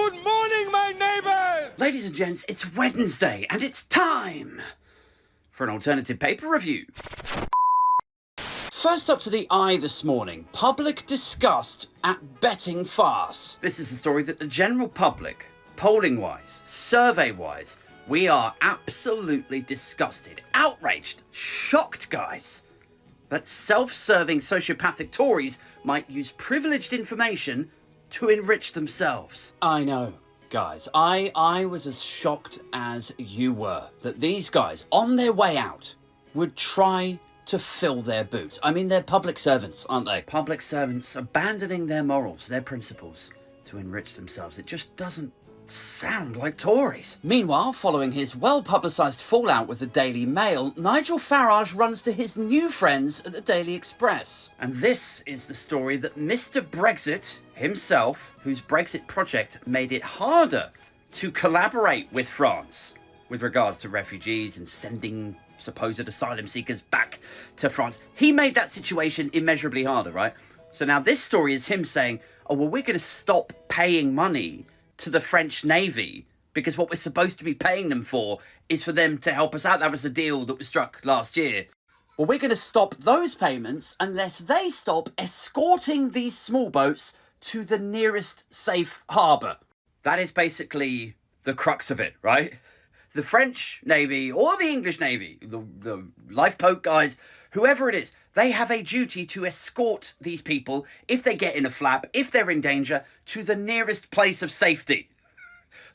Good morning, my neighbours! Ladies and gents, it's Wednesday, and it's time for an alternative paper review. First up to the eye this morning, public disgust at betting farce. This is a story that the general public, polling-wise, survey-wise, we are absolutely disgusted, outraged, shocked, guys, that self-serving sociopathic Tories might use privileged information to enrich themselves. I know, guys. I was as shocked as you were that these guys, on their way out, would try to fill their boots. I mean, they're public servants, aren't they? Public servants abandoning their morals, their principles, to enrich themselves. It just doesn't sound like Tories. Meanwhile, following his well-publicised fallout with the Daily Mail, Nigel Farage runs to his new friends at the Daily Express. And this is the story that Mr. Brexit himself, whose Brexit project made it harder to collaborate with France with regards to refugees and sending supposed asylum seekers back to France. He made that situation immeasurably harder, right? So now this story is him saying, oh, well, we're going to stop paying money to the French Navy because what we're supposed to be paying them for is for them to help us out. That was the deal that was struck last year. Well, we're going to stop those payments unless they stop escorting these small boats to the nearest safe harbour. That is basically the crux of it, right? The French Navy or the English Navy, the lifeboat guys, whoever it is, they have a duty to escort these people, if they get in a flap, if they're in danger, to the nearest place of safety.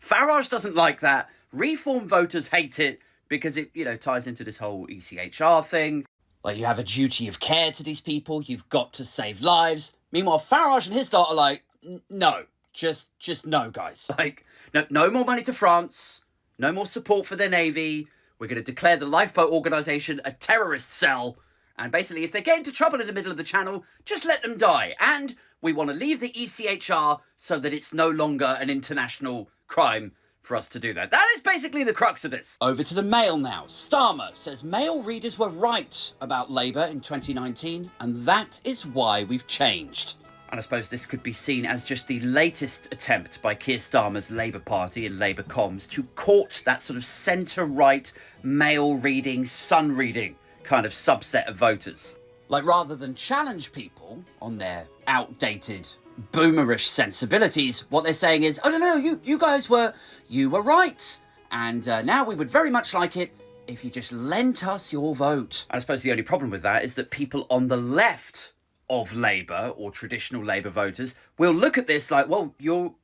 Farage doesn't like that. Reform voters hate it because it, ties into this whole ECHR thing. Like, you have a duty of care to these people. You've got to save lives. Meanwhile, Farage and his lot are like, no, just no, guys. Like, no more money to France. No more support for their navy. We're going to declare the lifeboat organisation a terrorist cell. And basically, if they get into trouble in the middle of the channel, just let them die. And we want to leave the ECHR so that it's no longer an international crime for us to do that. That is basically the crux of this. Over to the Mail now. Starmer says Mail readers were right about Labour in 2019, and that is why we've changed. And I suppose this could be seen as just the latest attempt by Keir Starmer's Labour Party and Labour comms to court that sort of centre-right, Mail-reading, Sun-reading kind of subset of voters. Like, rather than challenge people on their outdated, boomerish sensibilities, what they're saying is, oh, no, you guys were right. And now we would very much like it if you just lent us your vote. And I suppose the only problem with that is that people on the left of Labour or traditional Labour voters will look at this like, well,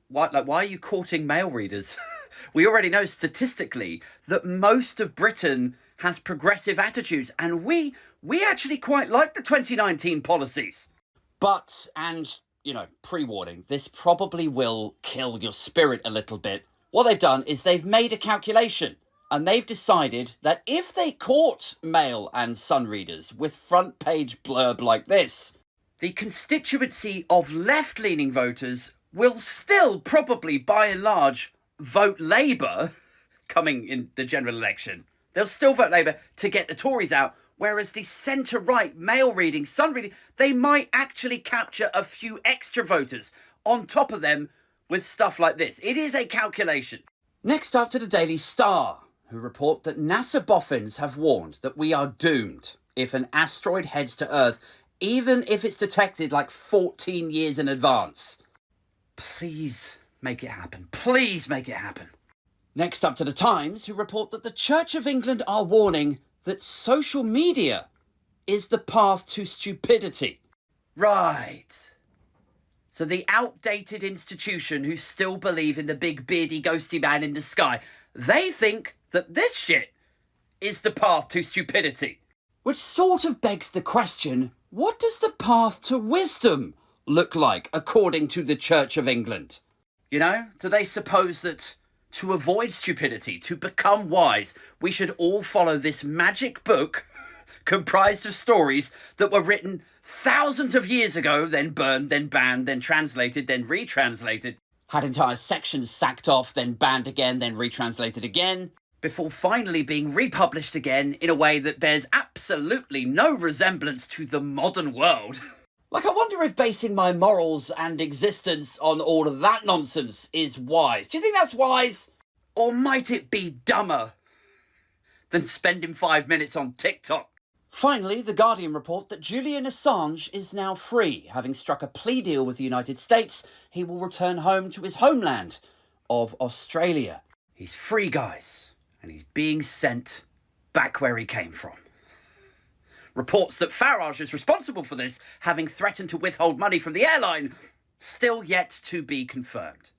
why are you courting Mail readers? We already know statistically that most of Britain has progressive attitudes, and we actually quite like the 2019 policies. But, and, pre-warning, this probably will kill your spirit a little bit. What they've done is they've made a calculation, and they've decided that if they caught Mail and Sun readers with front page blurb like this, the constituency of left-leaning voters will still probably, by and large, vote Labour coming in the general election. They'll still vote Labour to get the Tories out, whereas the centre-right, Mail-reading, Sun-reading, they might actually capture a few extra voters on top of them with stuff like this. It is a calculation. Next up to the Daily Star, who report that NASA boffins have warned that we are doomed if an asteroid heads to Earth, even if it's detected like 14 years in advance. Please make it happen. Please make it happen. Next up to the Times, who report that the Church of England are warning that social media is the path to stupidity. Right. So the outdated institution who still believe in the big beardy ghosty man in the sky, they think that this shit is the path to stupidity. Which sort of begs the question, what does the path to wisdom look like according to the Church of England? Do they suppose that to avoid stupidity, to become wise, we should all follow this magic book comprised of stories that were written thousands of years ago, then burned, then banned, then translated, then retranslated, had entire sections sacked off, then banned again, then retranslated again, before finally being republished again in a way that bears absolutely no resemblance to the modern world. Like, I wonder if basing my morals and existence on all of that nonsense is wise. Do you think that's wise? Or might it be dumber than spending 5 minutes on TikTok? Finally, The Guardian report that Julian Assange is now free. Having struck a plea deal with the United States, he will return home to his homeland of Australia. He's free, guys, and he's being sent back where he came from. Reports that Farage is responsible for this, having threatened to withhold money from the airline, still yet to be confirmed.